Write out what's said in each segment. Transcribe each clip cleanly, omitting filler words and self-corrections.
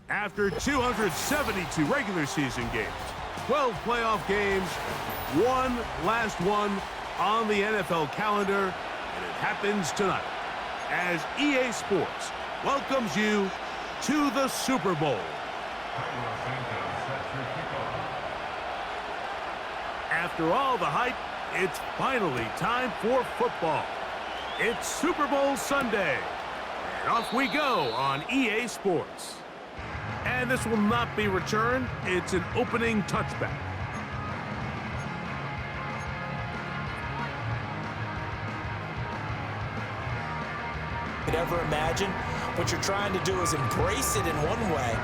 After 272 regular season games, 12 playoff games, one last one on the NFL calendar, and it happens tonight as EA Sports welcomes you to the Super Bowl. After all the hype, it's finally time for football. It's Super Bowl Sunday, and off we go on EA Sports. And this will not be returned. It's an opening touchback. Could ever imagine? What you're trying to do is embrace it in one way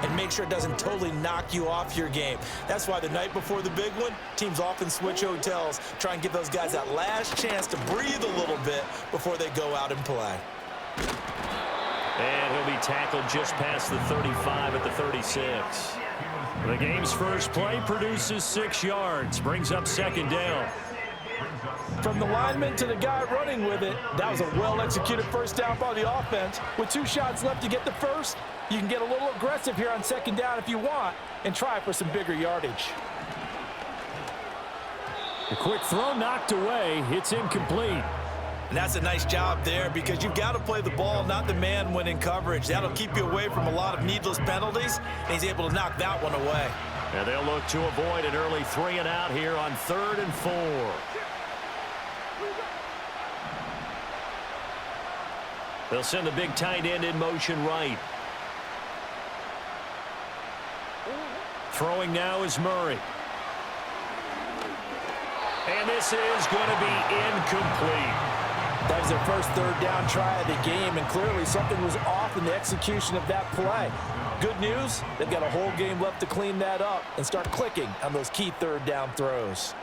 and make sure it doesn't totally knock you off your game. That's why the night before the big one, teams often switch hotels, try and give those guys that last chance to breathe a little bit before they go out and play. And he'll be tackled just past the 35 at the 36. The game's first play produces 6 yards, brings up second down. From the lineman to the guy running with it, that was a well-executed first down by the offense. With 2 shots left to get the first, you can get a little aggressive here on second down if you want and try for some bigger yardage. A quick throw knocked away. It's incomplete. And that's a nice job there because you've got to play the ball, not the man when in coverage. That'll keep you away from a lot of needless penalties, and he's able to knock that one away. And they'll look to avoid an early 3 and out here on 3rd and 4. They'll send the big tight end in motion right. Throwing now is Murray. And this is going to be incomplete. That was their first 3rd down try of the game, and clearly something was off in the execution of that play. Good news, they've got a whole game left to clean that up and start clicking on those key 3rd down throws.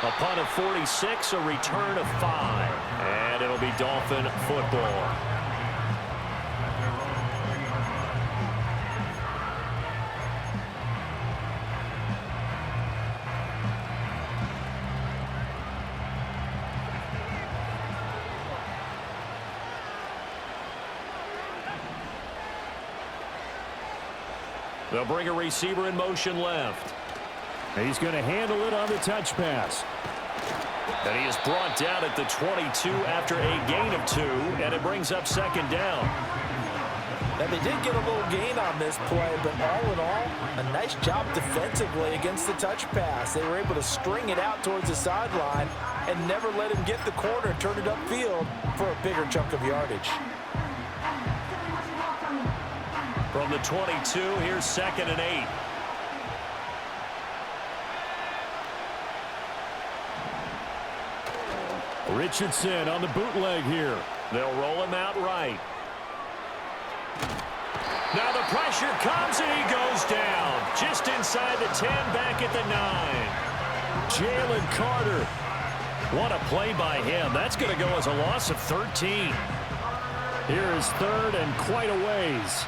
A punt of 46, a return of 5. And it'll be Dolphin football. They'll bring a receiver in motion left. He's going to handle it on the touch pass. And he is brought down at the 22 after a gain of 2, and it brings up second down. Now, they did get a little gain on this play, but all in all, a nice job defensively against the touch pass. They were able to string it out towards the sideline and never let him get the corner and turn it upfield for a bigger chunk of yardage. From the 22, here's 2nd and 8. Richardson on the bootleg here. They'll roll him out right. Now the pressure comes and he goes down. Just inside the 10, back at the 9. Jalen Carter. What a play by him. That's going to go as a loss of 13. Here is 3rd and quite a ways.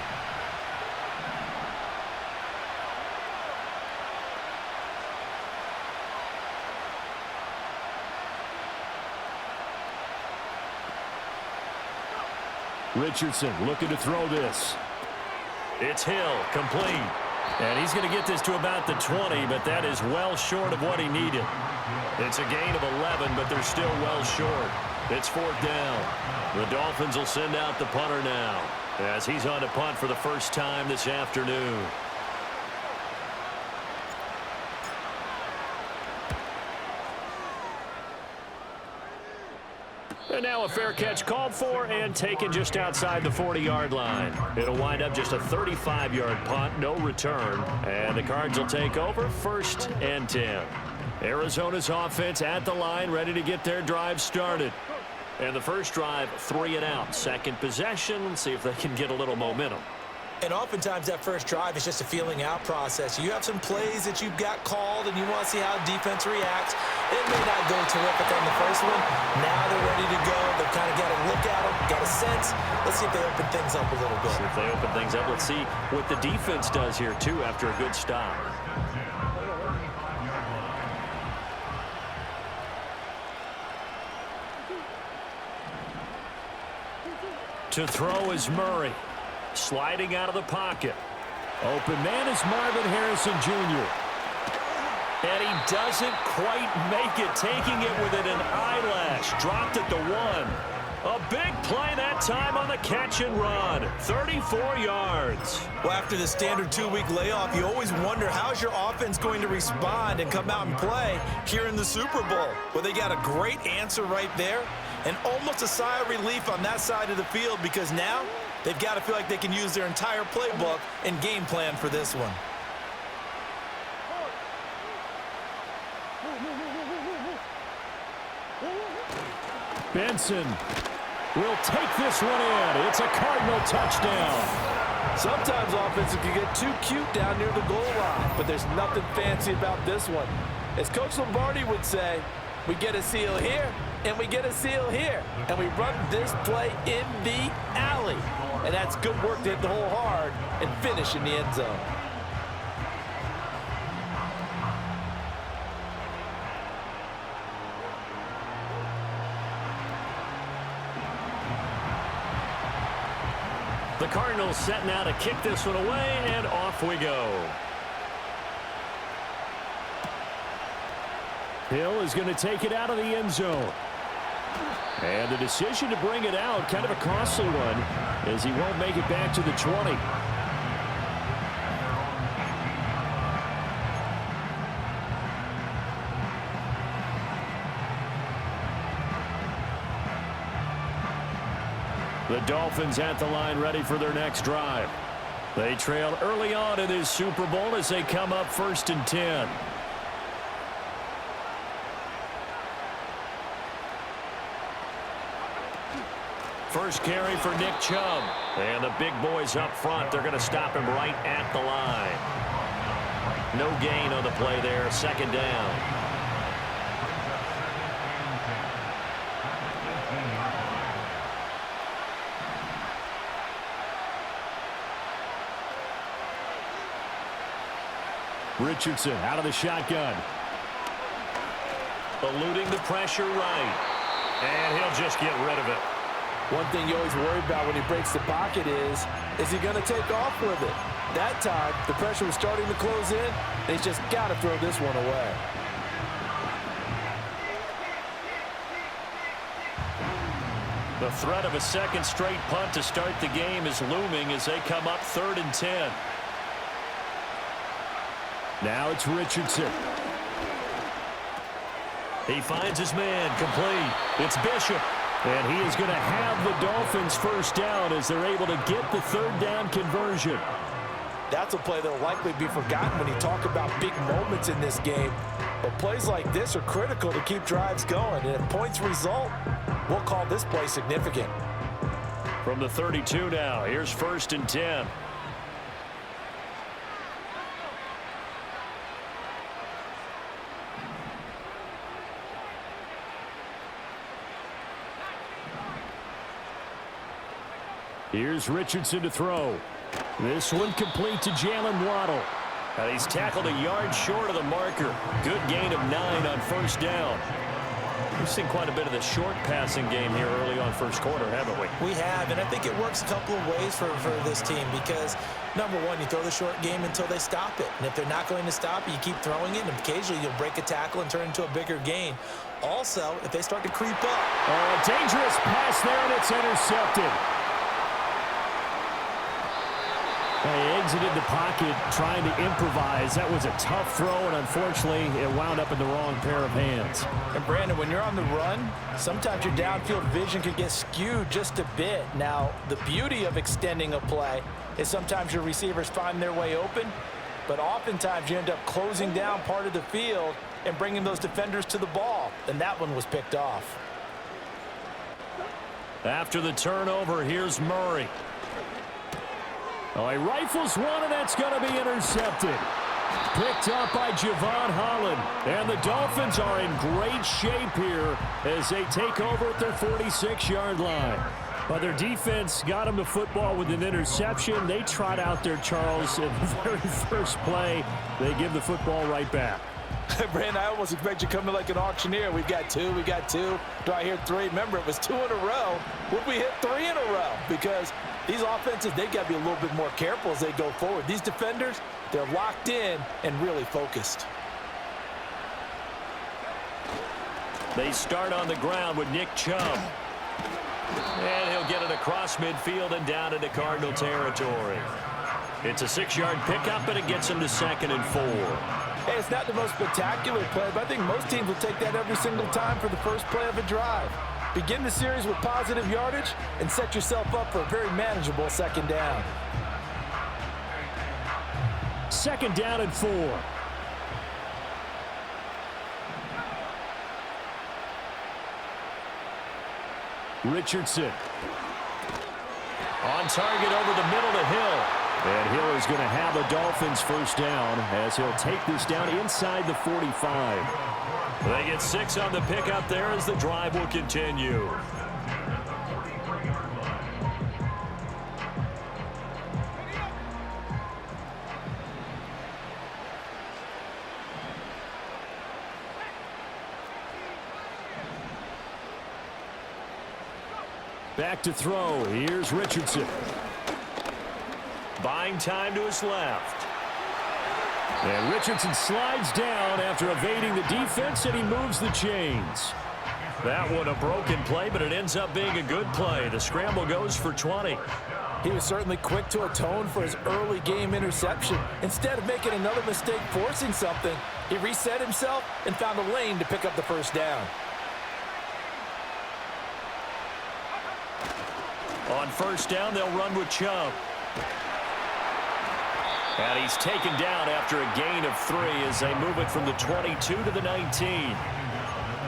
Richardson looking to throw this. It's Hill, complete. And he's going to get this to about the 20, but that is well short of what he needed. It's a gain of 11, but they're still well short. It's 4th down. The Dolphins will send out the punter now as he's on to punt for the first time this afternoon. And now a fair catch called for and taken just outside the 40-yard line. It'll wind up just a 35-yard punt, no return. And the Cards will take over 1st and 10. Arizona's offense at the line, ready to get their drive started. And the first drive, 3 and out. Second possession, let's see if they can get a little momentum. And oftentimes that first drive is just a feeling out process. You have some plays that you've got called and you want to see how defense reacts. It may not go terrific on the first one. Now they're ready to go. They've kind of got a look at them, got a sense. Let's see if they open things up a little bit. See if they open things up. Let's see what the defense does here, too, after a good stop. To throw is Murray. Sliding out of the pocket. Open man is Marvin Harrison Jr. And he doesn't quite make it, taking it within an eyelash. Dropped at the 1. A big play that time on the catch and run. 34 yards. Well, after the standard 2-week layoff, you always wonder how's your offense going to respond and come out and play here in the Super Bowl. Well, they got a great answer right there and almost a sigh of relief on that side of the field because now they've got to feel like they can use their entire playbook and game plan for this one. Benson will take this one in. It's a Cardinal touchdown. Sometimes offenses can get too cute down near the goal line, but there's nothing fancy about this one. As Coach Lombardi would say, we get a seal here, and we get a seal here, and we run this play in the alley. And that's good work to hit the hole hard and finish in the end zone. The Cardinals setting out to kick this one away, and off we go. Hill is going to take it out of the end zone. And the decision to bring it out, kind of a costly one, as he won't make it back to the 20. The Dolphins at the line ready for their next drive. They trail early on in this Super Bowl as they come up 1st and 10. First carry for Nick Chubb. And the big boys up front, they're going to stop him right at the line. No gain on the play there, 2nd down. Richardson out of the shotgun. Eluding the pressure right. And he'll just get rid of it. One thing you always worry about when he breaks the pocket is he going to take off with it? That time, the pressure was starting to close in, and he's just got to throw this one away. The threat of a second straight punt to start the game is looming as they come up 3rd and 10. Now it's Richardson. He finds his man complete. It's Bishop. And he is going to have the Dolphins first down as they're able to get the 3rd down conversion. That's a play that will likely be forgotten when you talk about big moments in this game. But plays like this are critical to keep drives going. And if points result, we'll call this play significant. From the 32 now, here's 1st and 10. Here's Richardson to throw. This one complete to Jalen Waddle. And he's tackled a yard short of the marker. Good gain of 9 on 1st down. We've seen quite a bit of the short passing game here early on 1st quarter, haven't we? We have, and I think it works a couple of ways for this team because, number one, you throw the short game until they stop it. And if they're not going to stop it, you keep throwing it, and occasionally you'll break a tackle and turn it into a bigger gain. Also, if they start to creep up. A dangerous pass there, and it's intercepted. They exited the pocket trying to improvise. That was a tough throw, and unfortunately, it wound up in the wrong pair of hands. And Brandon, when you're on the run, sometimes your downfield vision can get skewed just a bit. Now, the beauty of extending a play is sometimes your receivers find their way open, but oftentimes you end up closing down part of the field and bringing those defenders to the ball, and that one was picked off. After the turnover, here's Murray. Oh, he rifles one, and that's going to be intercepted. Picked up by Javon Holland. And the Dolphins are in great shape here as they take over at their 46-yard line. But their defense got them the football with an interception. They trot out there, Charles, in the very first play. They give the football right back. Brandon, I almost expect you to come in like an auctioneer. We got two. Do I hear three? Remember, it was 2 in a row. Would we hit 3 in a row? Because these offenses, they've got to be a little bit more careful as they go forward. These defenders, they're locked in and really focused. They start on the ground with Nick Chubb. And he'll get it across midfield and down into Cardinal territory. It's a 6-yard pickup, and it gets him to 2nd and 4. Hey, it's not the most spectacular play, but I think most teams will take that every single time for the first play of a drive. Begin the series with positive yardage and set yourself up for a very manageable 2nd down. 2nd down and 4. Richardson. On target over the middle to Hill. And Hill is going to have the Dolphins first down as he'll take this down inside the 45. They get 6 on the pickup there as the drive will continue. Back to throw. Here's Richardson. Buying time to his left. And Richardson slides down after evading the defense, and he moves the chains. That one a broken play, but it ends up being a good play. The scramble goes for 20. He was certainly quick to atone for his early game interception. Instead of making another mistake forcing something, he reset himself and found a lane to pick up the first down. On first down, they'll run with Chubb. And he's taken down after a gain of 3 as they move it from the 22 to the 19.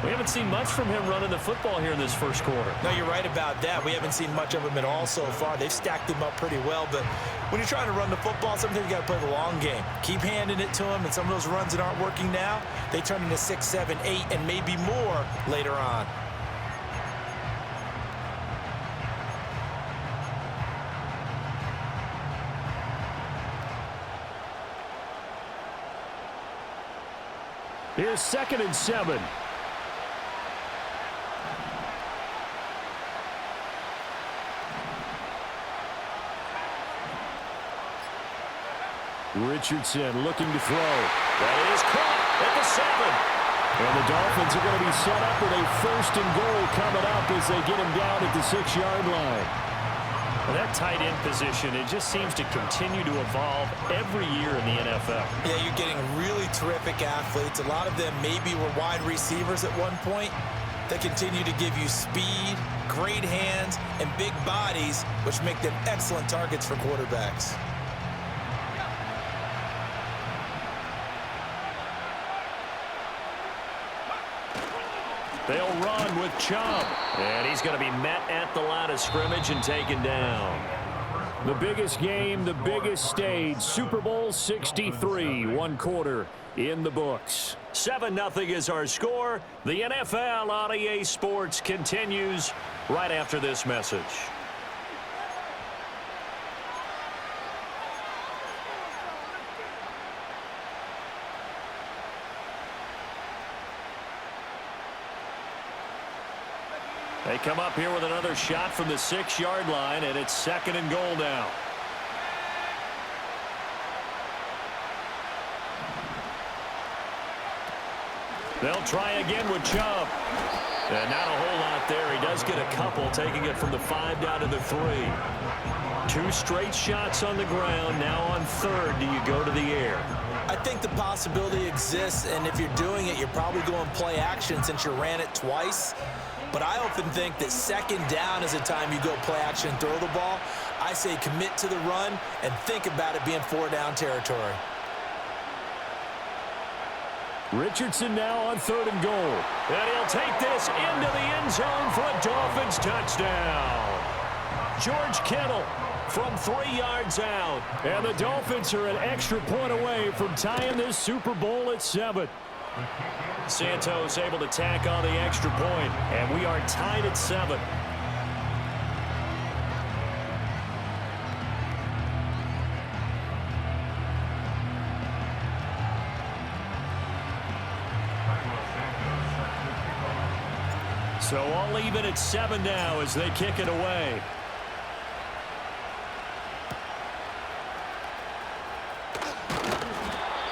We haven't seen much from him running the football here in this first quarter. No, you're right about that. We haven't seen much of him at all so far. They've stacked him up pretty well, but when you're trying to run the football, sometimes you got to play the long game. Keep handing it to him, and some of those runs that aren't working now, they turn into 6, 7, 8, and maybe more later on. Here's 2nd and 7. Richardson looking to throw. That is caught at the 7. And the Dolphins are going to be set up with a 1st and goal coming up as they get him down at the 6-yard line. Well, that tight end position, it just seems to continue to evolve every year in the NFL. Yeah, you're getting really terrific athletes. A lot of them maybe were wide receivers at one point. They continue to give you speed, great hands, and big bodies, which make them excellent targets for quarterbacks. They'll run with Chubb. And he's going to be met at the line of scrimmage and taken down. The biggest game, the biggest stage, Super Bowl 63, 1 quarter in the books. 7-0 is our score. The NFL on EA Sports continues right after this message. They come up here with another shot from the 6-yard line, and it's 2nd and goal now. They'll try again with Chubb. And not a whole lot there. He does get a couple, taking it from the 5 down to the 3. 2 straight shots on the ground. Now on 3rd, do you go to the air? I think the possibility exists, and if you're doing it, you're probably going play action since you ran it twice. But I often think that 2nd down is a time you go play action and throw the ball. I say commit to the run and think about it being 4-down territory. Richardson now on 3rd and goal. And he'll take this into the end zone for a Dolphins touchdown. George Kittle from 3 yards out. And the Dolphins are an extra point away from tying this Super Bowl at 7. Santos able to tack on the extra point, and we are tied at 7. So all even at 7 now as they kick it away.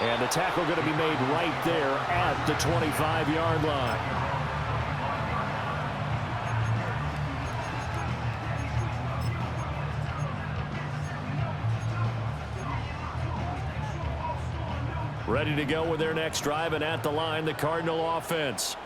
And the tackle going to be made right there at the 25-yard line. Ready to go with their next drive, and at the line, the Cardinal offense.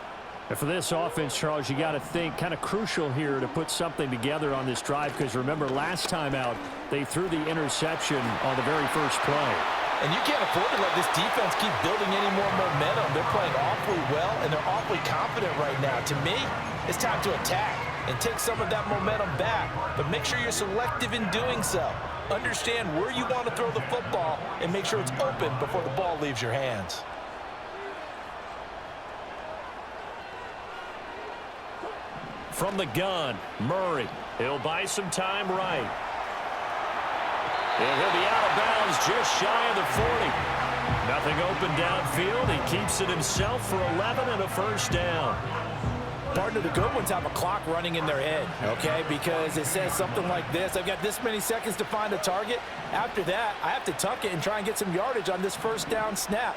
And for this offense, Charles, you got to think kind of crucial here to put something together on this drive, because remember last time out, they threw the interception on the very first play. And you can't afford to let this defense keep building any more momentum. They're playing awfully well, and they're awfully confident right now. To me, it's time to attack and take some of that momentum back, but make sure you're selective in doing so. Understand where you want to throw the football and make sure it's open before the ball leaves your hands. From the gun, Murray. He'll buy some time right. And he'll be out of bounds just shy of the 40. Nothing open downfield. He keeps it himself for 11 and a first down. Partner, the good ones have a clock running in their head, okay? Because it says something like this: I've got this many seconds to find a target. After that, I have to tuck it and try and get some yardage on this first down snap.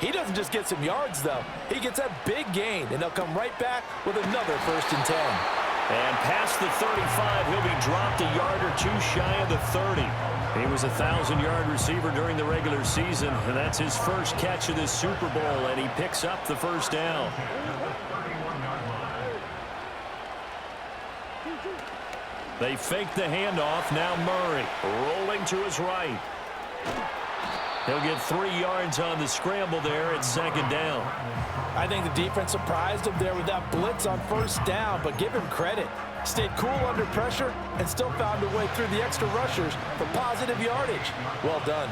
He doesn't just get some yards, though. He gets a big gain, and they'll come right back with another 1st and 10. And past the 35, he'll be dropped a yard or two shy of the 30. He was a 1,000-yard receiver during the regular season, and that's his first catch of this Super Bowl, and he picks up the first down. They fake the handoff. Now Murray rolling to his right. He'll get 3 yards on the scramble there at 2nd down. I think the defense surprised him there with that blitz on 1st down, but give him credit. Stayed cool under pressure and still found a way through the extra rushers for positive yardage. Well done.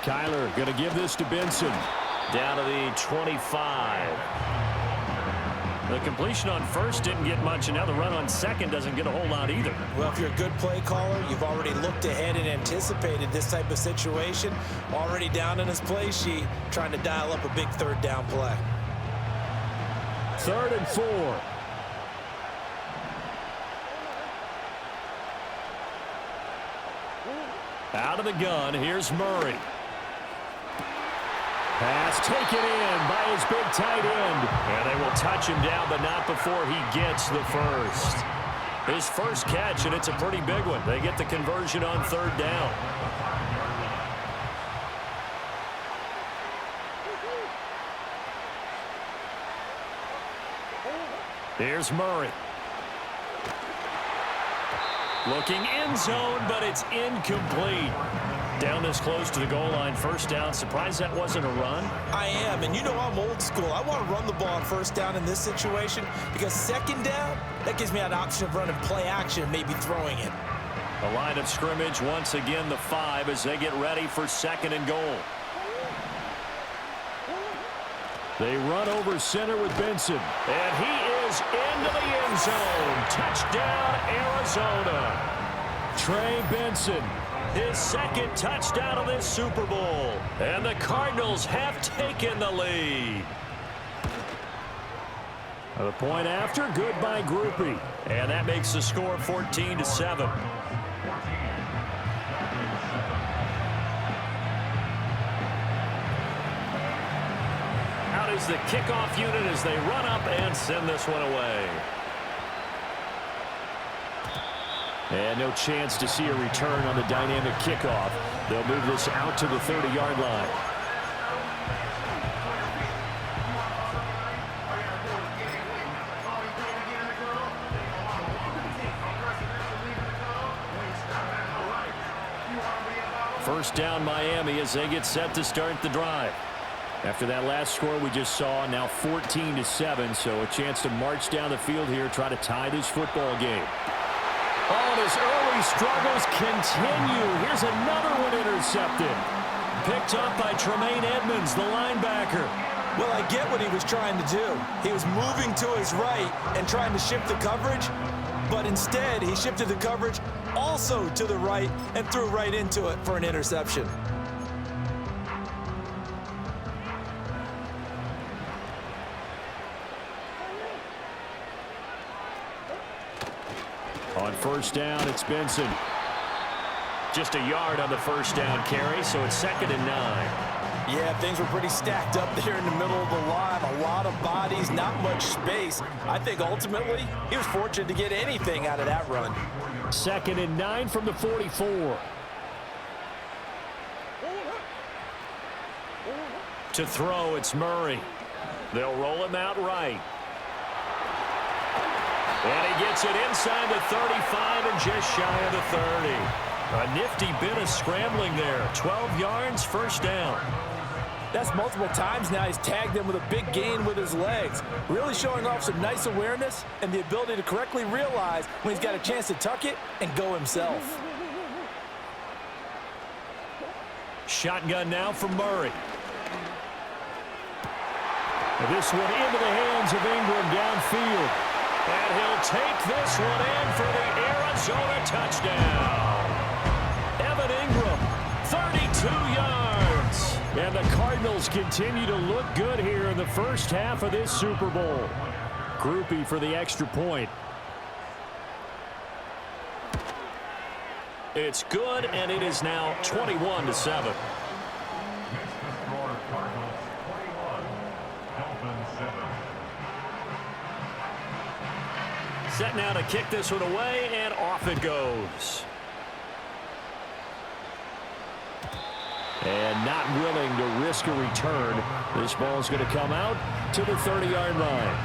Kyler going to give this to Benson. Down to the 25. The completion on 1st didn't get much, and now the run on 2nd doesn't get a whole lot either. Well, if you're a good play caller, you've already looked ahead and anticipated this type of situation. Already down in his play sheet, trying to dial up a big 3rd down play. 3rd and 4. Out of the gun, here's Murray. Pass taken in by his big tight end. And they will touch him down, but not before he gets the first. His first catch, and it's a pretty big one. They get the conversion on 3rd down. Here's Murray. Looking end zone, but it's incomplete. Down this close to the goal line, 1st down. Surprised that wasn't a run? I am, and you know I'm old school. I want to run the ball on 1st down in this situation because 2nd down, that gives me an option of running play action, maybe throwing it. A line of scrimmage, once again the 5 as they get ready for 2nd and goal. They run over center with Benson. And he is into the end zone. Touchdown, Arizona. Trey Benson, his 2nd touchdown of this Super Bowl. And the Cardinals have taken the lead. The point after, good by Groupie. And that makes the score 14-7. Out is the kickoff unit as they run up and send this one away. And no chance to see a return on the dynamic kickoff. They'll move this out to the 30-yard line. First down Miami as they get set to start the drive. After that last score we just saw, now 14-7, so a chance to march down the field here, try to tie this football game. Oh, and his early struggles continue. Here's another one intercepted. Picked up by Tremaine Edmonds, the linebacker. Well, I get what he was trying to do. He was moving to his right and trying to shift the coverage, but instead he shifted the coverage also to the right and threw right into it for an interception. On first down, it's Benson. Just a yard on the first down carry, so it's 2nd and 9. Yeah, things were pretty stacked up there in the middle of the line. A lot of bodies, not much space. I think ultimately he was fortunate to get anything out of that run. 2nd and 9 from the 44. To throw, it's Murray. They'll roll him out right. And he gets it inside the 35 and just shy of the 30. A nifty bit of scrambling there. 12 yards, first down. That's multiple times now he's tagged him with a big gain with his legs. Really showing off some nice awareness and the ability to correctly realize when he's got a chance to tuck it and go himself. Shotgun now from Murray. This one into the hands of Ingram downfield. And he'll take this one in for the Arizona touchdown. Evan Ingram, 32 yards. And the Cardinals continue to look good here in the first half of this Super Bowl. Groupie for the extra point. It's good, and it is now 21-7. Set now to kick this one away, and off it goes. And not willing to risk a return. This ball is going to come out to the 30-yard line.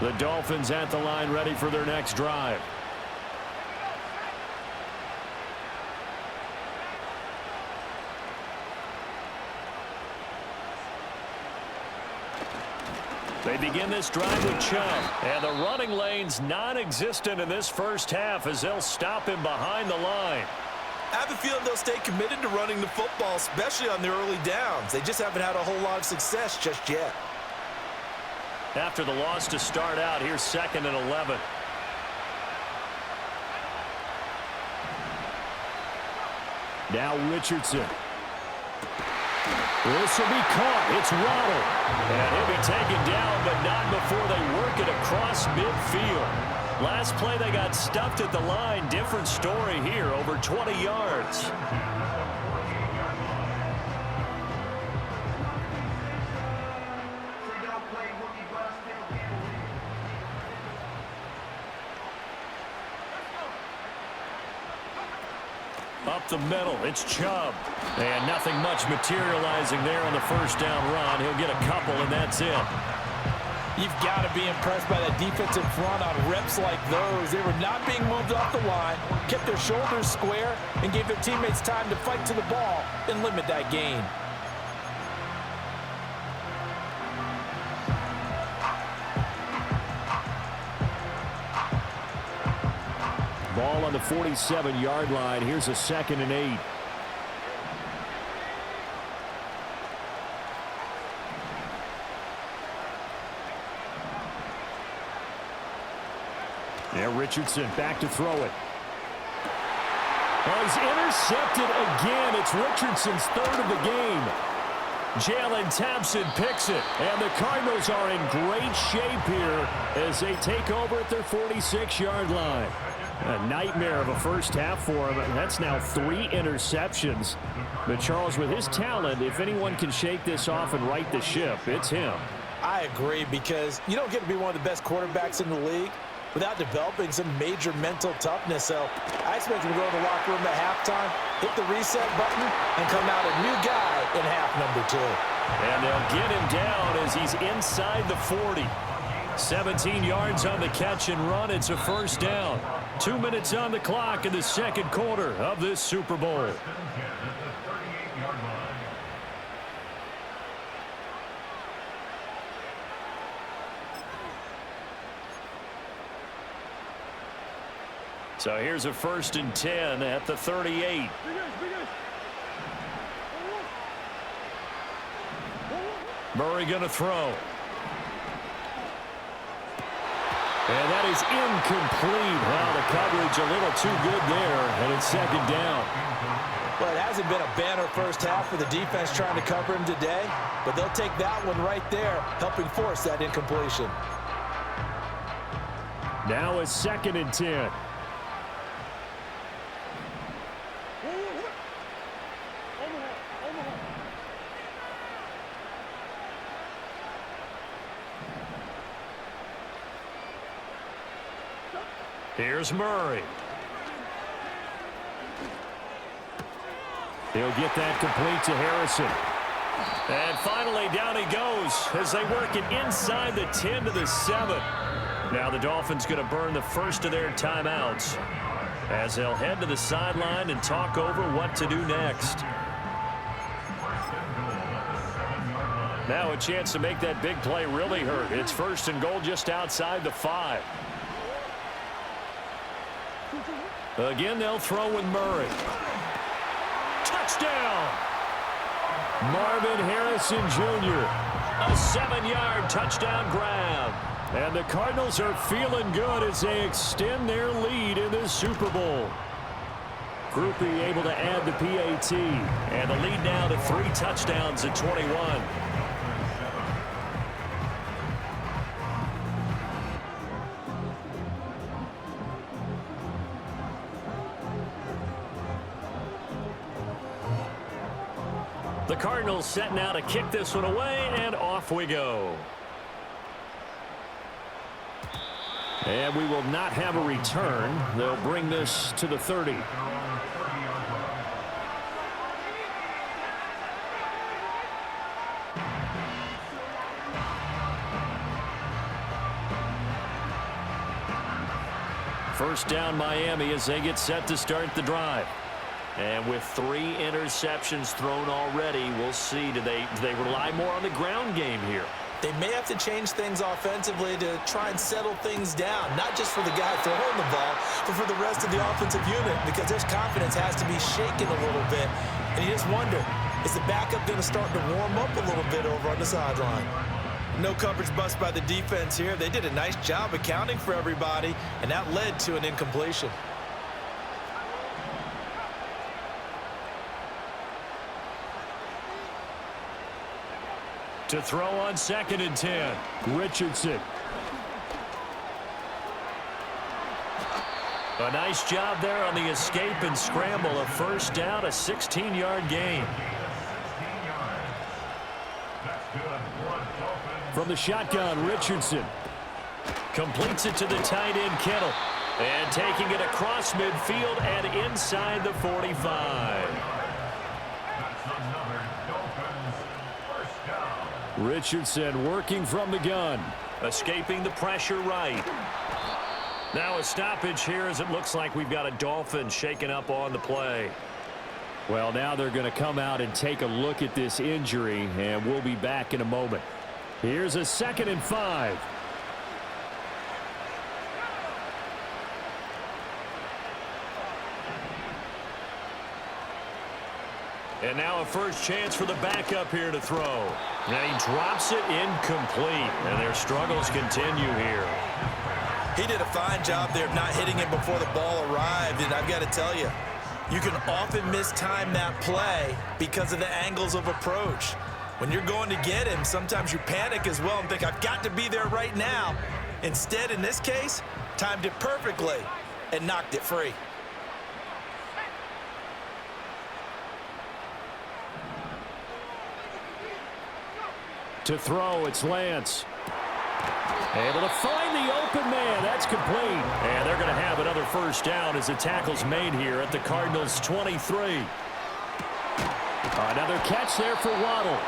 The Dolphins at the line, ready for their next drive. They begin this drive with Chubb. And the running lane's non-existent in this first half as they'll stop him behind the line. I have a feeling they'll stay committed to running the football, especially on their early downs. They just haven't had a whole lot of success just yet. After the loss to start out, here's 2nd and 11. Now Richardson. This will be caught. It's Waddle. And he'll be taken down, but not before they work it across midfield. Last play, they got stuffed at the line. Different story here, over 20 yards. Up the middle, it's Chubb. And nothing much materializing there on the first down run. He'll get a couple, and that's it. You've got to be impressed by that defensive front on reps like those. They were not being moved off the line, kept their shoulders square, and gave their teammates time to fight to the ball and limit that gain. Ball on the 47-yard line. Here's a 2nd and 8. Now Richardson back to throw it. Well, he's intercepted again. It's Richardson's 3rd of the game. Jalen Thompson picks it, and the Cardinals are in great shape here as they take over at their 46-yard line. A nightmare of a first half for him. That's now 3 interceptions. But Charles, with his talent, if anyone can shake this off and right the ship, it's him. I agree, because you don't get to be one of the best quarterbacks in the league without developing some major mental toughness. So I expect him to go in the locker room at halftime, hit the reset button, and come out a new guy in half number 2. And they'll get him down as he's inside the 40. 17 yards on the catch and run. It's a first down. 2 minutes on the clock in the second quarter of this Super Bowl. So here's a 1st and 10 at the 38. Murray going to throw. And that is incomplete. Wow, the coverage a little too good there, and it's second down. Well, it hasn't been a banner first half for the defense trying to cover him today, but they'll take that one right there, helping force that incompletion. Now it's 2nd and 10. Here's Murray. He'll get that complete to Harrison. And finally, down he goes as they work it inside the 10 to the 7. Now the Dolphins going to burn the first of their timeouts as they'll head to the sideline and talk over what to do next. Now a chance to make that big play really hurt. It's 1st and goal just outside the 5. Again, they'll throw with Murray. Touchdown! Marvin Harrison Jr. A 7-yard touchdown grab. And the Cardinals are feeling good as they extend their lead in this Super Bowl. Groupie able to add the PAT. And the lead now to 3 touchdowns at 21. The Cardinals set now to kick this one away, and off we go. And we will not have a return. They'll bring this to the 30. First down Miami as they get set to start the drive. And with 3 interceptions thrown already, we'll see. Do they rely more on the ground game here? They may have to change things offensively to try and settle things down, not just for the guy throwing the ball, but for the rest of the offensive unit, because their confidence has to be shaken a little bit. And you just wonder, is the backup going to start to warm up a little bit over on the sideline? No coverage bust by the defense here. They did a nice job accounting for everybody, and that led to an incompletion. To throw on 2nd and 10, Richardson. A nice job there on the escape and scramble. A first down, a 16-yard gain. From the shotgun, Richardson completes it to the tight end, Kittle. And taking it across midfield and inside the 45. Richardson working from the gun. Escaping the pressure right. Now a stoppage here as it looks like we've got a Dolphin shaken up on the play. Well, now they're going to come out and take a look at this injury, and we'll be back in a moment. Here's a 2nd and 5. And now a first chance for the backup here to throw. And he drops it incomplete. And their struggles continue here. He did a fine job there of not hitting him before the ball arrived. And I've got to tell you, you can often mistime that play because of the angles of approach. When you're going to get him, sometimes you panic as well and think, I've got to be there right now. Instead, in this case, timed it perfectly and knocked it free. To throw, it's Lance. Able to find the open man. That's complete. And they're going to have another first down as the tackle's made here at the Cardinals' 23. Another catch there for Waddle.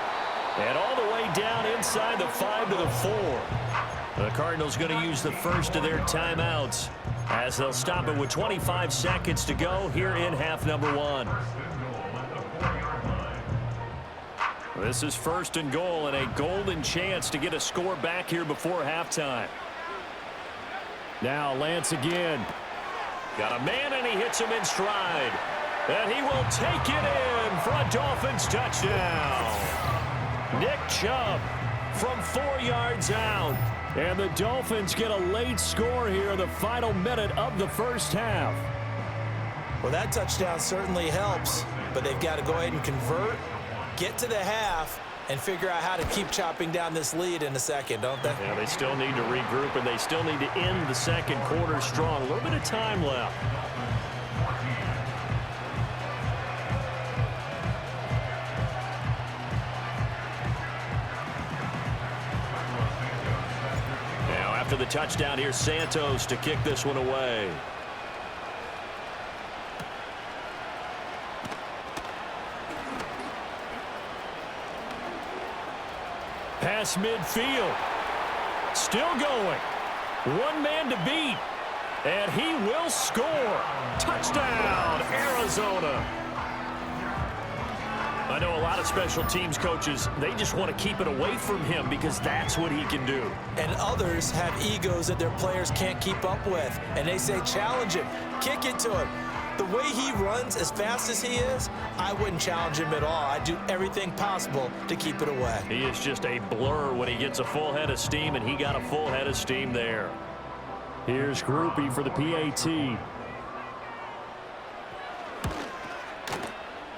And all the way down inside the 5 to the 4. The Cardinals going to use the first of their timeouts as they'll stop it with 25 seconds to go here in half number 1. This is 1st and goal and a golden chance to get a score back here before halftime. Now Lance again. Got a man and he hits him in stride. And he will take it in for a Dolphins touchdown. Nick Chubb from 4 yards out. And the Dolphins get a late score here in the final minute of the first half. Well, that touchdown certainly helps, but they've got to go ahead and convert, get to the half, and figure out how to keep chopping down this lead in a second, don't they? Yeah, they still need to regroup, and they still need to end the second quarter strong. A little bit of time left. Now, after the touchdown, here's Santos to kick this one away. Pass midfield. Still going. One man to beat. And he will score. Touchdown, Arizona. I know a lot of special teams coaches, they just want to keep it away from him because that's what he can do. And others have egos that their players can't keep up with. And they say, challenge him. Kick it to him. The way he runs as fast as he is, I wouldn't challenge him at all. I'd do everything possible to keep it away. He is just a blur when he gets a full head of steam, and he got a full head of steam there. Here's Groupie for the PAT.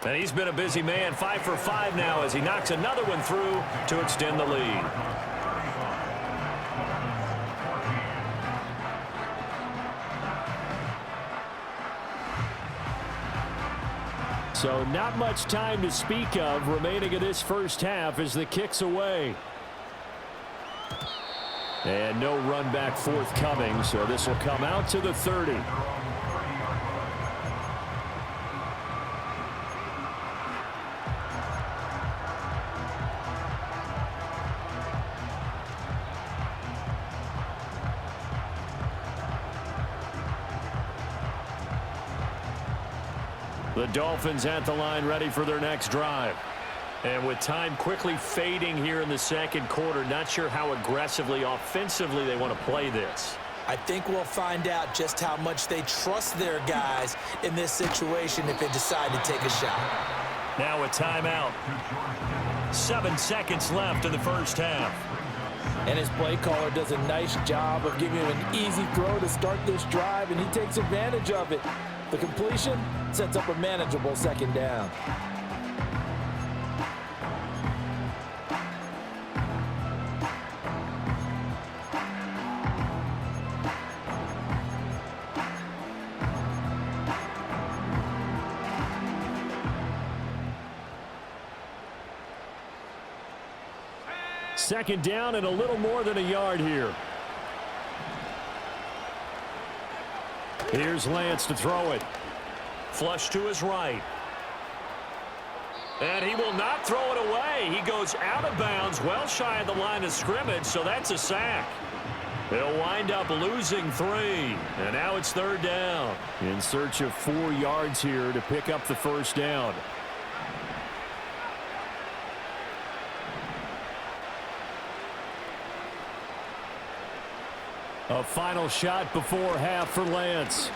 And he's been a busy man, 5 for 5 now as he knocks another one through to extend the lead. So not much time to speak of remaining in this first half as the kick's away. And no run back forthcoming, so this will come out to the 30. The Dolphins at the line ready for their next drive. And with time quickly fading here in the second quarter, not sure how aggressively, offensively they want to play this. I think we'll find out just how much they trust their guys in this situation if they decide to take a shot. Now a timeout. 7 seconds left in the first half. And his play caller does a nice job of giving him an easy throw to start this drive, and he takes advantage of it. The completion sets up a manageable second down. Second down and a little more than a yard here. Here's Lance to throw it. Flush to his right. And he will not throw it away. He goes out of bounds, well shy of the line of scrimmage, so that's a sack. They'll wind up losing 3. And now it's third down. In search of 4 yards here to pick up the first down. A final shot before half for Lance.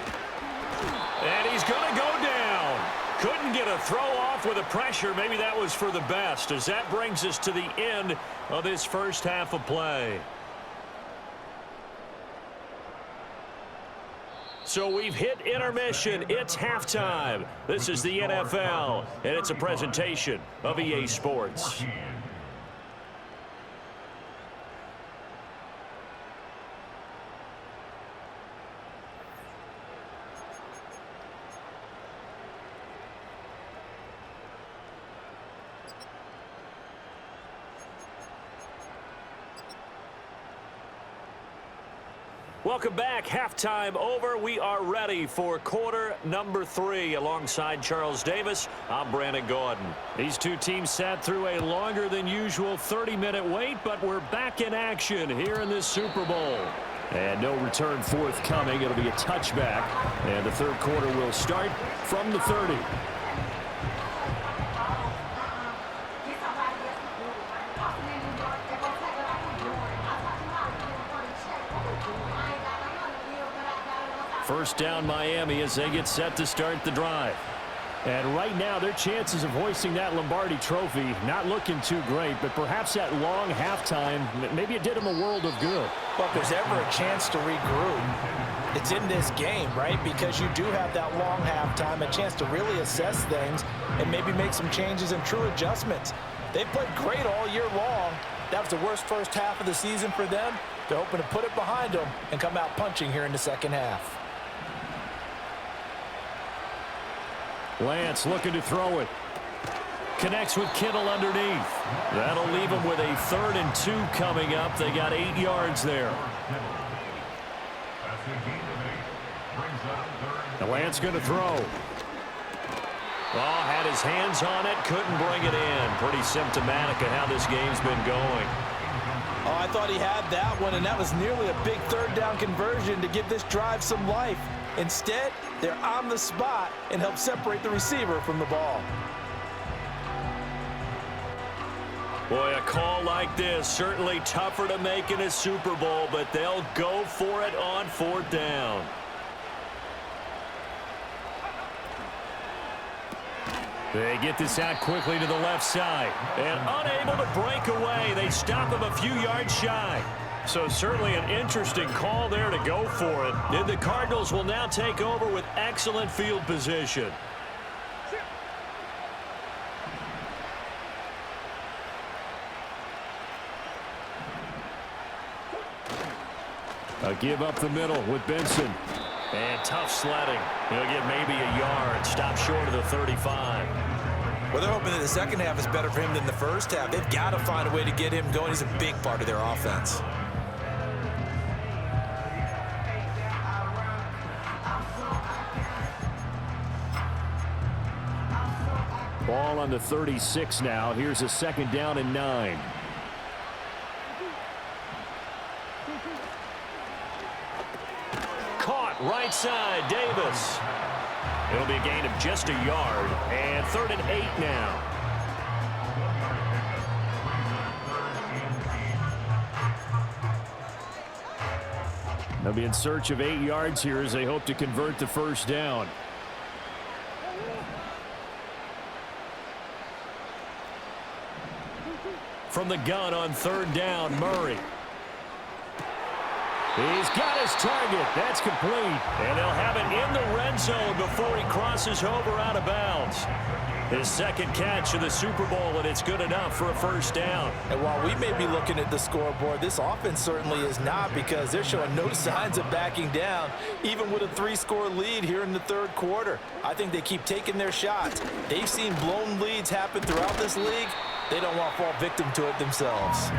And he's going to go down. Couldn't get a throw off with the pressure. Maybe that was for the best, as that brings us to the end of this first half of play. So we've hit intermission. It's halftime. This is the NFL, and it's a presentation of EA Sports. Welcome back. Halftime over. We are ready for quarter number 3. Alongside Charles Davis, I'm Brandon Gordon. These two teams sat through a longer than usual 30-minute wait, but we're back in action here in this Super Bowl. And no return forthcoming. It'll be a touchback. And the third quarter will start from the 30. First down Miami as they get set to start the drive. And right now, their chances of hoisting that Lombardi trophy not looking too great, but perhaps that long halftime, maybe it did them a world of good. Well, if there's ever a chance to regroup, it's in this game, right? Because you do have that long halftime, a chance to really assess things and maybe make some changes and true adjustments. They played great all year long. That was the worst first half of the season for them. They're hoping to put it behind them and come out punching here in the second half. Lance looking to throw it. Connects with Kittle underneath. That'll leave them with a 3rd and 2 coming up. They got 8 yards there. The Lance going to throw. Oh, had his hands on it, couldn't bring it in. Pretty symptomatic of how this game's been going. Oh, I thought he had that one, and that was nearly a big 3rd down conversion to give this drive some life. Instead, they're on the spot and help separate the receiver from the ball. Boy, a call like this, certainly tougher to make in a Super Bowl, but they'll go for it on 4th down. They get this out quickly to the left side. And unable to break away, they stop him a few yards shy. So certainly an interesting call there to go for it. And the Cardinals will now take over with excellent field position. A give up the middle with Benson. And tough sledding. He'll get maybe a yard. Stop short of the 35. Well, they're hoping that the second half is better for him than the first half. They've got to find a way to get him going. He's a big part of their offense. Ball on the 36 now. Here's a 2nd down and 9. Caught right side, Davis. It'll be a gain of just a yard, and 3rd and 8 now. They'll be in search of 8 yards here as they hope to convert the 1st down. From the gun on 3rd down, Murray. He's got his target. That's complete. And they'll have it in the red zone before he crosses over out of bounds. His 2nd catch of the Super Bowl, and it's good enough for a 1st down. And while we may be looking at the scoreboard, this offense certainly is not, because they're showing no signs of backing down, even with a 3-score lead here in the 3rd quarter. I think they keep taking their shots. They've seen blown leads happen throughout this league. They don't want to fall victim to it themselves.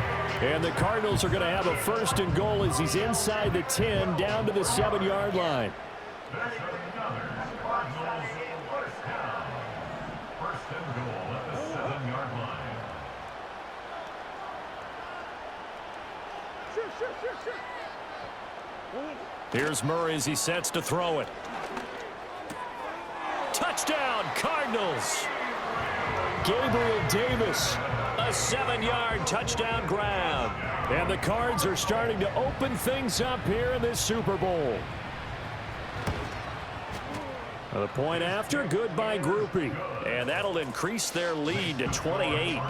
And the Cardinals are going to have a 1st and goal as he's inside the 10, down to the 7-yard line. Here's Murray as he sets to throw it. Touchdown, Cardinals. Gabriel Davis, a 7-yard touchdown grab. And the Cards are starting to open things up here in this Super Bowl. The point after, good by Groupie. And that'll increase their lead to 28.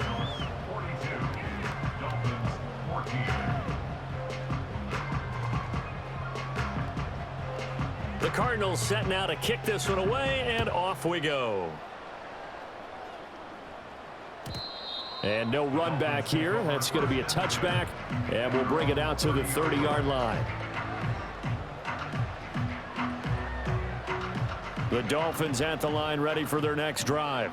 The Cardinals set now to kick this one away, and off we go. And no run back here. That's going to be a touchback, and we'll bring it out to the 30-yard line. The Dolphins at the line, ready for their next drive.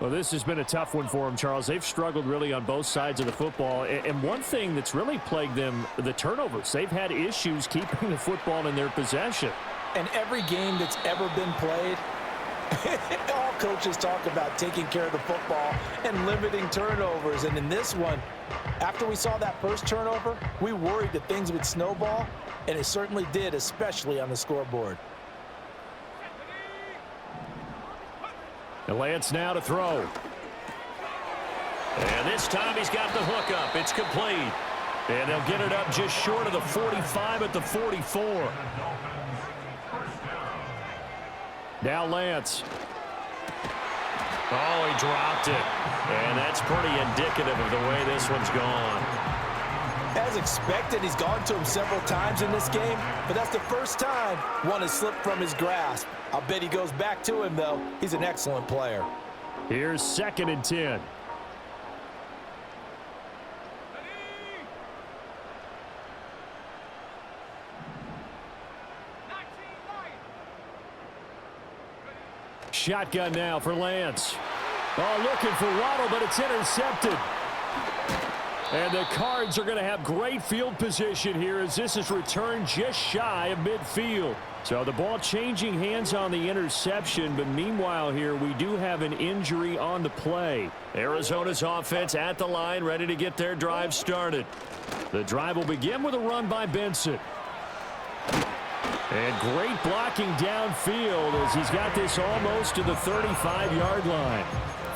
Well, this has been a tough one for them, Charles. They've struggled really on both sides of the football. And one thing that's really plagued them, the turnovers. They've had issues keeping the football in their possession. And every game that's ever been played, all coaches talk about taking care of the football and limiting turnovers. And in this one, after we saw that first turnover, we worried that things would snowball, and it certainly did, especially on the scoreboard. And Lance now to throw. And this time he's got the hook up. It's complete. And they'll get it up just short of the 45 at the 44. Now Lance. Oh, he dropped it. And that's pretty indicative of the way this one's gone. As expected, he's gone to him several times in this game, but that's the first time one has slipped from his grasp. I'll bet he goes back to him, though. He's an excellent player. Here's 2nd and 10. Shotgun now for Lance. Oh, looking for Waddle, but it's intercepted. And the Cards are going to have great field position here as this is returned just shy of midfield. So the ball changing hands on the interception, but meanwhile here we do have an injury on the play. Arizona's offense at the line, ready to get their drive started. The drive will begin with a run by Benson. And great blocking downfield as he's got this almost to the 35-yard line.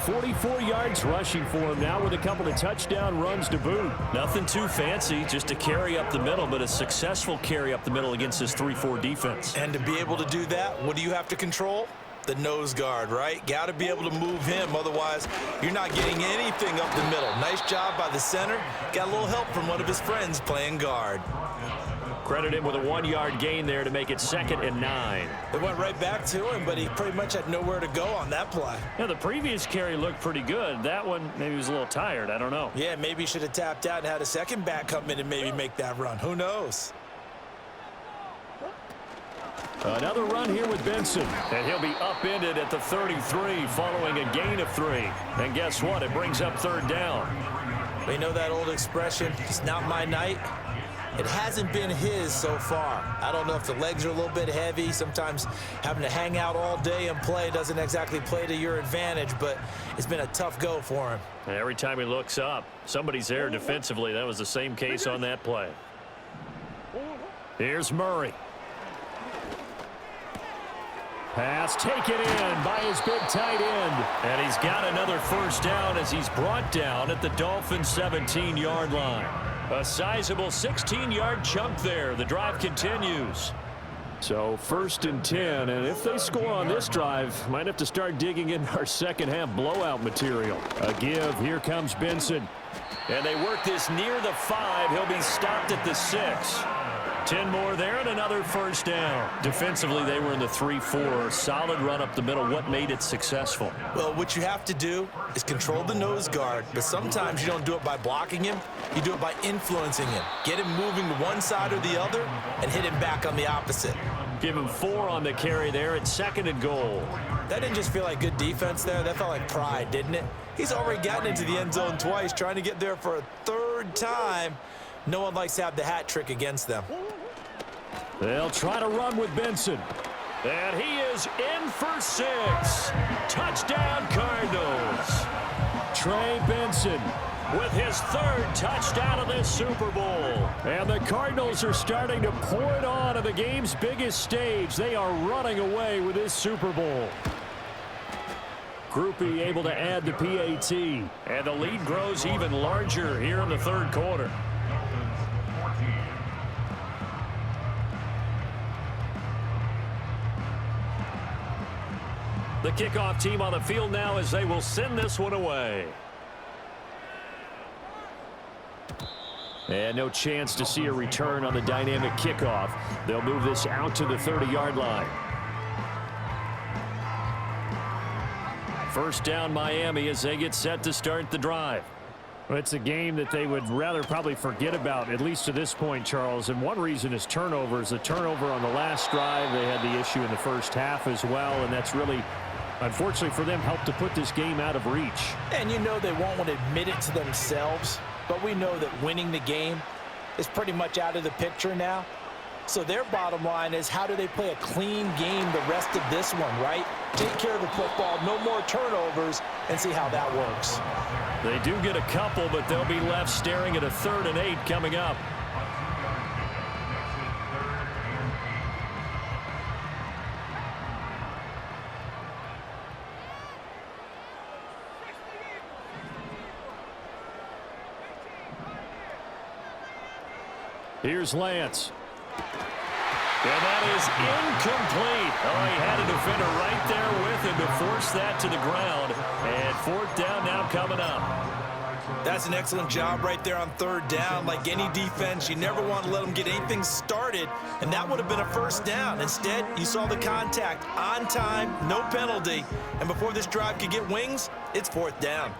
44 yards rushing for him now with a couple of touchdown runs to boot. Nothing too fancy, just a carry up the middle, but a successful carry up the middle against this 3-4 defense. And to be able to do that, what do you have to control? The nose guard, right? Got to be able to move him, otherwise you're not getting anything up the middle. Nice job by the center. Got a little help from one of his friends playing guard. Credit him with a 1-yard gain there to make it 2nd and 9. It went right back to him, but he pretty much had nowhere to go on that play. Yeah, the previous carry looked pretty good. That one, maybe he was a little tired. I don't know. Yeah, maybe he should have tapped out and had a second back come in and maybe make that run. Who knows? Another run here with Benson. And he'll be upended at the 33 following a gain of 3. And guess what? It brings up 3rd down. We know that old expression, it's not my night. It hasn't been his so far. I don't know if the legs are a little bit heavy. Sometimes having to hang out all day and play doesn't exactly play to your advantage, but it's been a tough go for him. And every time he looks up, somebody's there defensively. That was the same case on that play. Here's Murray. Pass taken in by his big tight end. And he's got another 1st down as he's brought down at the Dolphins' 17-yard line. A sizable 16-yard chunk there. The drive continues. So 1st and 10, and if they score on this drive, might have to start digging in our second-half blowout material. A give. Here comes Benson. And they work this near the 5. He'll be stopped at the 6. 10 more there and another 1st down. Defensively, they were in the 3-4. Solid run up the middle. What made it successful? Well, what you have to do is control the nose guard, but sometimes you don't do it by blocking him. You do it by influencing him. Get him moving to one side or the other and hit him back on the opposite. Give him 4 on the carry there at 2nd and goal. That didn't just feel like good defense there. That felt like pride, didn't it? He's already gotten into the end zone twice, trying to get there for a 3rd time. No one likes to have the hat trick against them. They'll try to run with Benson. And he is in for 6. Touchdown, Cardinals. Trey Benson with his 3rd touchdown of this Super Bowl. And the Cardinals are starting to pour it on the game's biggest stage. They are running away with this Super Bowl. Groupie able to add the PAT. And the lead grows even larger here in the 3rd quarter. The kickoff team on the field now as they will send this one away. And no chance to see a return on the dynamic kickoff. They'll move this out to the 30-yard line. 1st down Miami as they get set to start the drive. Well, it's a game that they would rather probably forget about, at least to this point, Charles. And one reason is turnovers. The turnover on the last drive, they had the issue in the 1st half as well, and that's really, unfortunately for them, helped to put this game out of reach. And you know they won't want to admit it to themselves, but we know that winning the game is pretty much out of the picture now. So their bottom line is, how do they play a clean game the rest of this one, right? Take care of the football, no more turnovers, and see how that works. They do get a couple, but they'll be left staring at a 3rd and 8 coming up. Here's Lance. And that is incomplete. Oh, he had a defender right there with him to force that to the ground. And fourth down now coming up. That's an excellent job right there on third down. Like any defense, you never want to let them get anything started, and that would have been a first down. Instead, you saw the contact on time, no penalty, and before this drive could get wings, it's fourth down.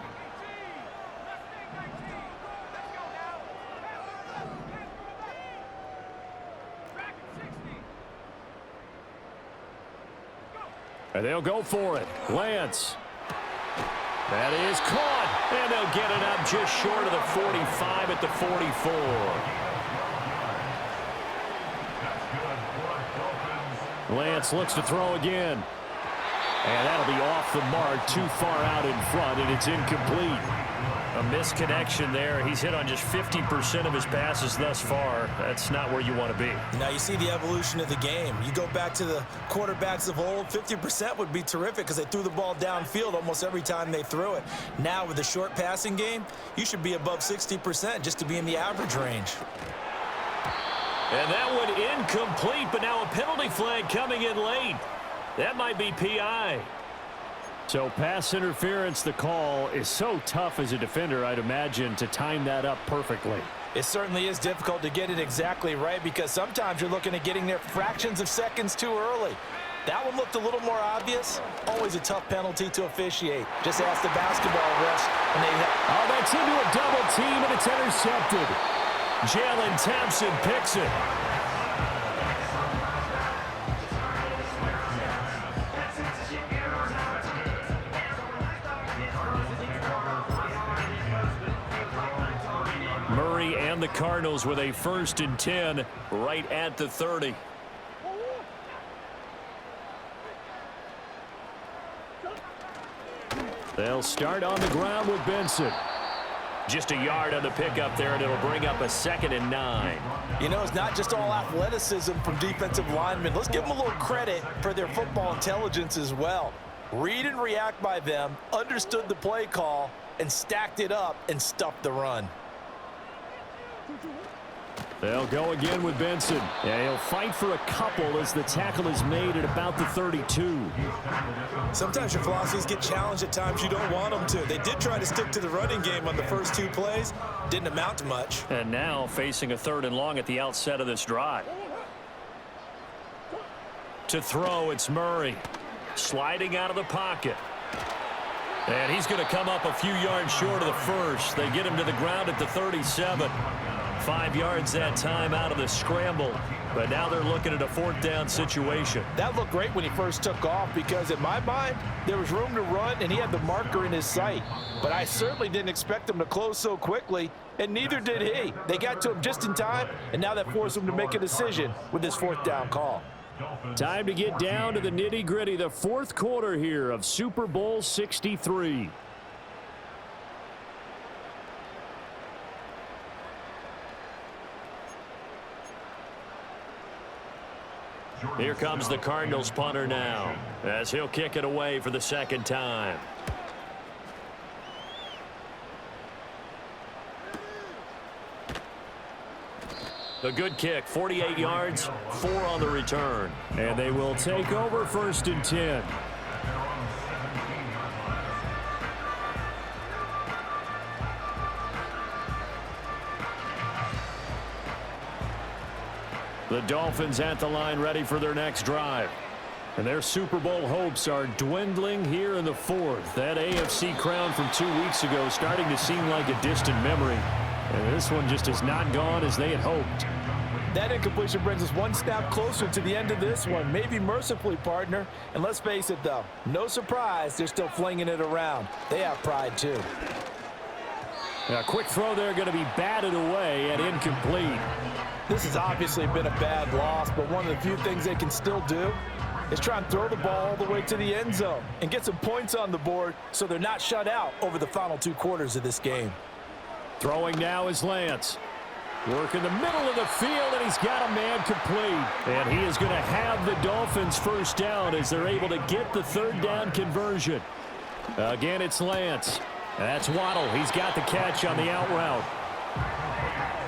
And they'll go for it. Lance. That is caught, and they'll get it up just short of the 45 at the 44. Lance looks to throw again. And that'll be off the mark, too far out in front, and it's incomplete. A misconnection there. He's hit on just 50% of his passes thus far. That's not where you want to be. Now you see the evolution of the game. You go back to the quarterbacks of old, 50% would be terrific because they threw the ball downfield almost every time they threw it. Now with the short passing game, you should be above 60% just to be in the average range. And that one incomplete, but now a penalty flag coming in late. That might be PI. So pass interference, the call is so tough as a defender, I'd imagine, to time that up perfectly. It certainly is difficult to get it exactly right because sometimes you're looking at getting there fractions of seconds too early. That one looked a little more obvious. Always a tough penalty to officiate. Just ask the basketball refs. Oh, that's into a double team, and it's intercepted. Jalen Thompson picks it. Murray and the Cardinals with a 1st and 10 right at the 30. They'll start on the ground with Benson. Just a yard on the pickup there, and it'll bring up a 2nd and 9. You know, it's not just all athleticism from defensive linemen. Let's give them a little credit for their football intelligence as well. Read and react by them, understood the play call, and stacked it up and stuffed the run. They'll go again with Benson. Yeah, he'll fight for a couple as the tackle is made at about the 32. Sometimes your philosophies get challenged at times you don't want them to. They did try to stick to the running game on the first 2 plays. Didn't amount to much. And now facing a 3rd and long at the outset of this drive. To throw, it's Murray. Sliding out of the pocket. And he's going to come up a few yards short of the first. They get him to the ground at the 37. 5 yards that time out of the scramble. But now they're looking at a 4th down situation. That looked great when he first took off because in my mind, there was room to run and he had the marker in his sight. But I certainly didn't expect him to close so quickly, and neither did he. They got to him just in time, and now that forced him to make a decision with this 4th down call. Time to get down to the nitty-gritty, the 4th quarter here of Super Bowl 63. Here comes the Cardinals punter now, as he'll kick it away for the 2nd time. A good kick, 48 yards, 4 on the return. And they will take over 1st and 10. The Dolphins at the line ready for their next drive. And their Super Bowl hopes are dwindling here in the 4th. That AFC crown from 2 weeks ago starting to seem like a distant memory. And this one just has not gone as they had hoped. That incompletion brings us one snap closer to the end of this one. Maybe mercifully, partner. And let's face it, though. No surprise, they're still flinging it around. They have pride, too. A quick throw there going to be batted away and incomplete. This has obviously been a bad loss, but one of the few things they can still do is try and throw the ball all the way to the end zone and get some points on the board so they're not shut out over the final 2 quarters of this game. Throwing now is Lance. Work in the middle of the field, and he's got a man complete. And he is going to have the Dolphins 1st down as they're able to get the 3rd down conversion. Again, it's Lance. That's Waddle. He's got the catch on the out route.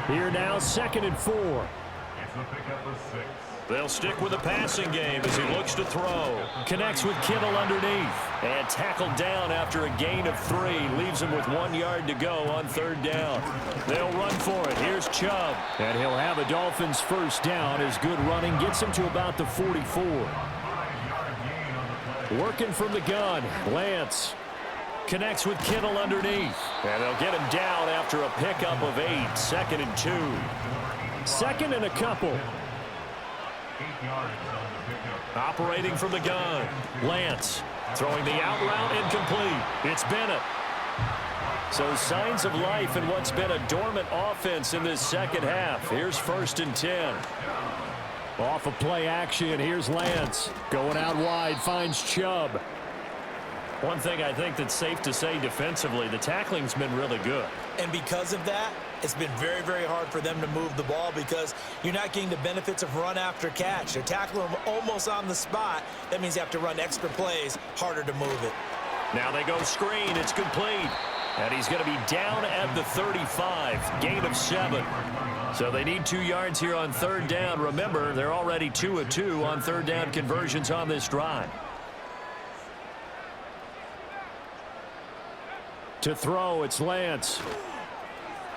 Here now, 2nd and 4. It's the pickup of 6. They'll stick with the passing game as he looks to throw. Connects with Kittle underneath. And tackled down after a gain of 3. Leaves him with 1 yard to go on 3rd down. They'll run for it. Here's Chubb. And he'll have a Dolphins first down as good running gets him to about the 44. Working from the gun. Lance connects with Kittle underneath. And they'll get him down after a pickup of 8. 2nd and 2. 2nd and a couple. Operating from the gun. Lance throwing the out route incomplete. It's Bennett. So signs of life in what's been a dormant offense in this second half. Here's 1st and 10. Off of play action. Here's Lance. Going out wide. Finds Chubb. One thing I think that's safe to say defensively, the tackling's been really good. And because of that, it's been very, very hard for them to move the ball because you're not getting the benefits of run after catch. They're tackling them almost on the spot. That means you have to run extra plays, harder to move it. Now they go screen. It's complete. And he's going to be down at the 35. Gain of 7. So they need 2 yards here on 3rd down. Remember, they're already 2 of 2 on 3rd down conversions on this drive. To throw, it's Lance.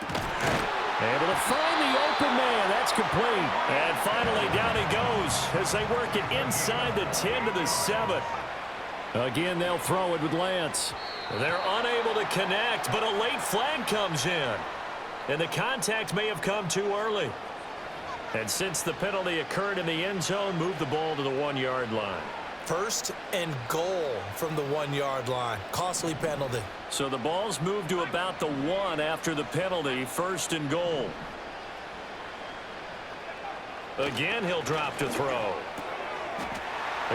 Able to find the open man. That's complete. And finally down he goes as they work it inside the 10 to the 7. Again, they'll throw it with Lance. They're unable to connect, but a late flag comes in. And the contact may have come too early. And since the penalty occurred in the end zone, move the ball to the 1 yard line. 1st and goal from the 1 yard line. Costly penalty. So the ball's moved to about the 1 after the penalty. 1st and goal. Again, he'll drop to throw.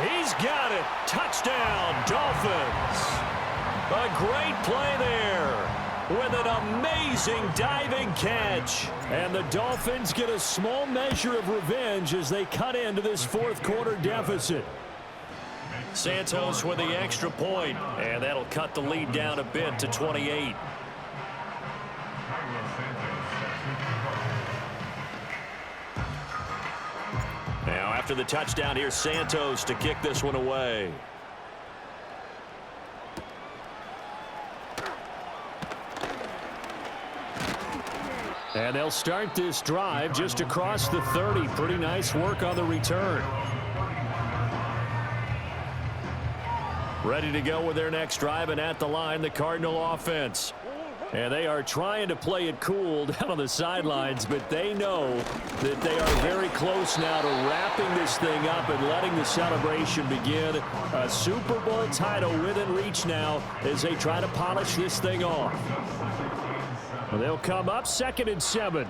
He's got it. Touchdown, Dolphins. A great play there with an amazing diving catch. And the Dolphins get a small measure of revenge as they cut into this 4th quarter deficit. Santos with the extra point, and that'll cut the lead down a bit to 28. Now after the touchdown, here's Santos to kick this one away. And they'll start this drive just across the 30. Pretty nice work on the return. Ready to go with their next drive, and at the line, the Cardinal offense. And they are trying to play it cool down on the sidelines, but they know that they are very close now to wrapping this thing up and letting the celebration begin. A Super Bowl title within reach now as they try to polish this thing off. Well, they'll come up 2nd and 7.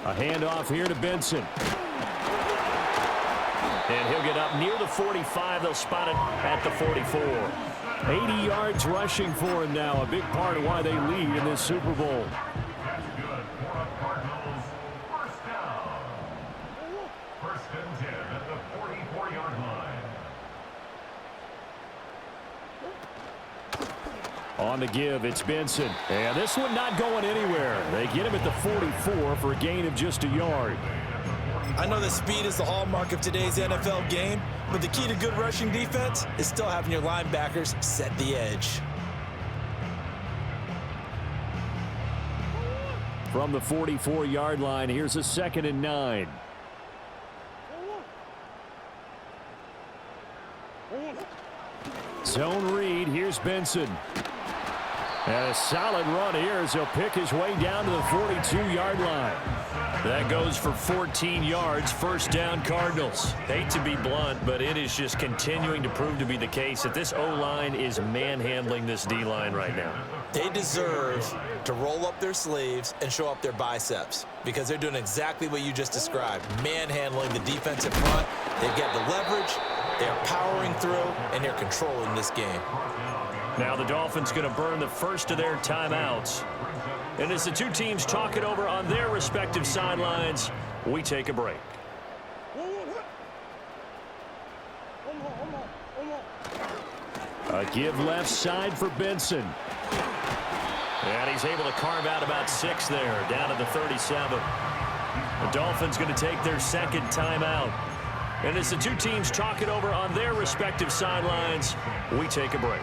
A handoff here to Benson. And he'll get up near the 45. They'll spot it at the 44. 80 yards rushing for him now. A big part of why they lead in this Super Bowl. On the give, it's Benson. And this one not going anywhere. They get him at the 44 for a gain of just a yard. I know that speed is the hallmark of today's NFL game, but the key to good rushing defense is still having your linebackers set the edge. From the 44-yard line, here's a 2nd and 9. Zone read, here's Benson. And a solid run here as he'll pick his way down to the 42-yard line. That goes for 14 yards, 1st down Cardinals. Hate to be blunt, but it is just continuing to prove to be the case that this O-line is manhandling this D-line right now. They deserve to roll up their sleeves and show up their biceps because they're doing exactly what you just described, manhandling the defensive front. They've got the leverage, they're powering through, and they're controlling this game. Now the Dolphins going to burn the first of their timeouts. And as the two teams talk it over on their respective sidelines, we take a break. A give left side for Benson. And he's able to carve out about 6 there, down to the 37. The Dolphins going to take their second timeout. And as the two teams talk it over on their respective sidelines, we take a break.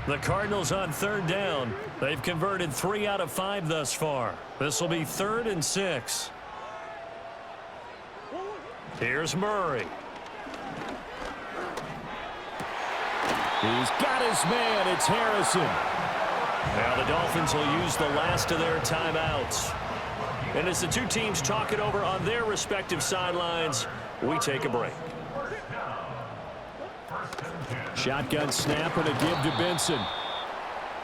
The Cardinals on 3rd down. They've converted 3 out of 5 thus far. This will be 3rd and 6. Here's Murray. He's got his man. It's Harrison. Now the Dolphins will use the last of their timeouts. And as the two teams talk it over on their respective sidelines, we take a break. Shotgun snap and a give to Benson.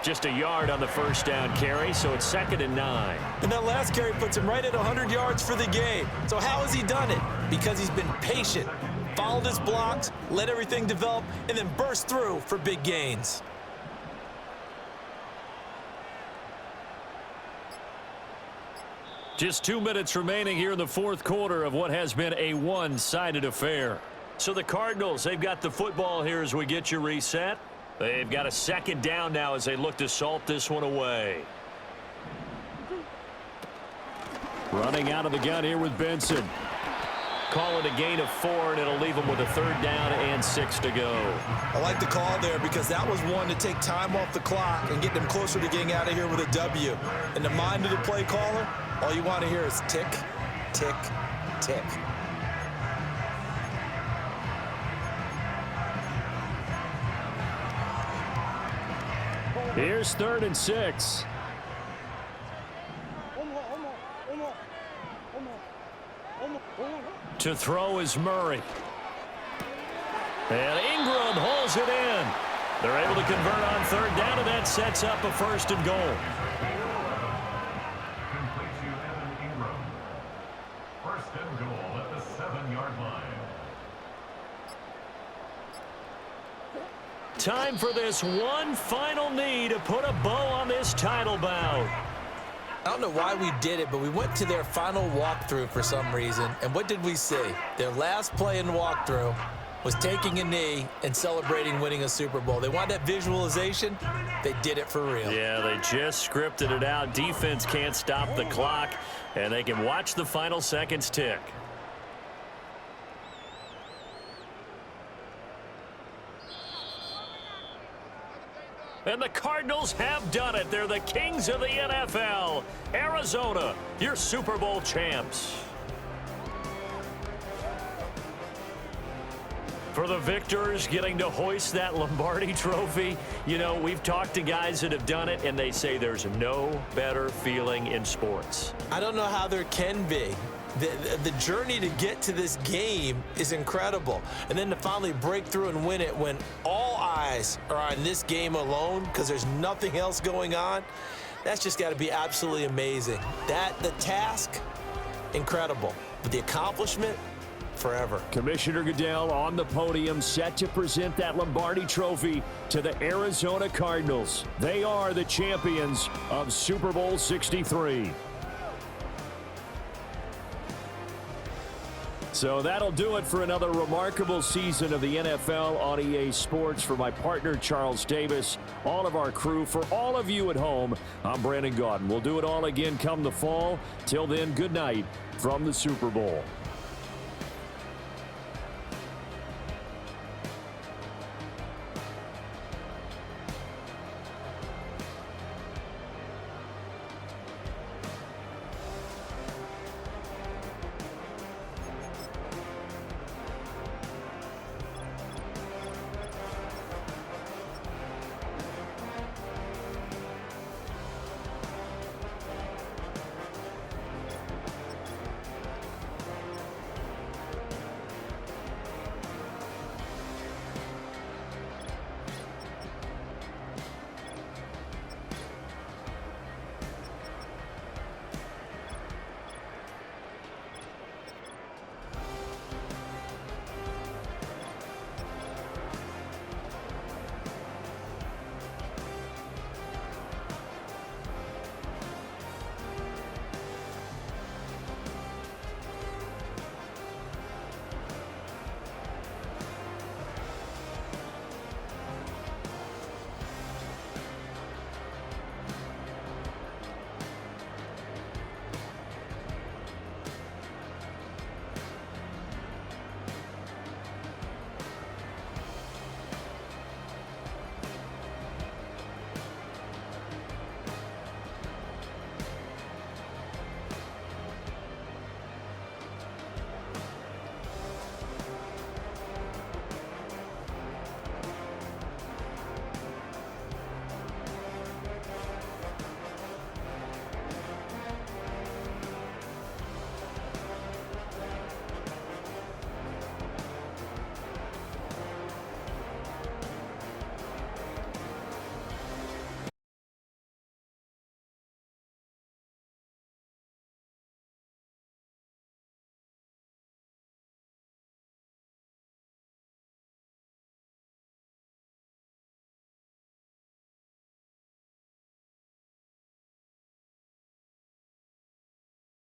Just a yard on the first down carry, so it's 2nd and 9. And that last carry puts him right at 100 yards for the game. So how has he done it? Because he's been patient, followed his blocks, let everything develop, and then burst through for big gains. Just 2 minutes remaining here in the 4th quarter of what has been a one-sided affair. So the Cardinals, they've got the football here as we get you reset. They've got a 2nd down now as they look to salt this one away. Running out of the gun here with Benson. Call it a gain of 4, and it'll leave them with a 3rd down and 6 to go. I like the call there because that was one to take time off the clock and get them closer to getting out of here with a W. In the mind of the play caller, all you want to hear is tick, tick, tick. Here's 3rd and 6. To throw is Murray. And Ingram holds it in. They're able to convert on 3rd down, and that sets up a 1st and goal. First and goal at the 7-yard line. Time for this one final knee to put a bow on this title bout. I don't know why we did it, but we went to their final walkthrough for some reason. And what did we see? Their last play in walkthrough was taking a knee and celebrating winning a Super Bowl. They want that visualization. They did it for real. Yeah, they just scripted it out. Defense can't stop the clock, and they can watch the final seconds tick. And the Cardinals have done it. They're the kings of the NFL. Arizona, your Super Bowl champs. For the victors getting to hoist that Lombardi trophy, you know, we've talked to guys that have done it, and they say there's no better feeling in sports. I don't know how there can be. The journey to get to this game is incredible. And then to finally break through and win it when all eyes are on this game alone because there's nothing else going on, that's just got to be absolutely amazing. The task, incredible. But the accomplishment, forever. Commissioner Goodell on the podium set to present that Lombardi trophy to the Arizona Cardinals. They are the champions of Super Bowl 63. So that'll do it for another remarkable season of the NFL on EA Sports. For my partner, Charles Davis, all of our crew, for all of you at home, I'm Brandon Gaudin. We'll do it all again come the fall. Till then, good night from the Super Bowl.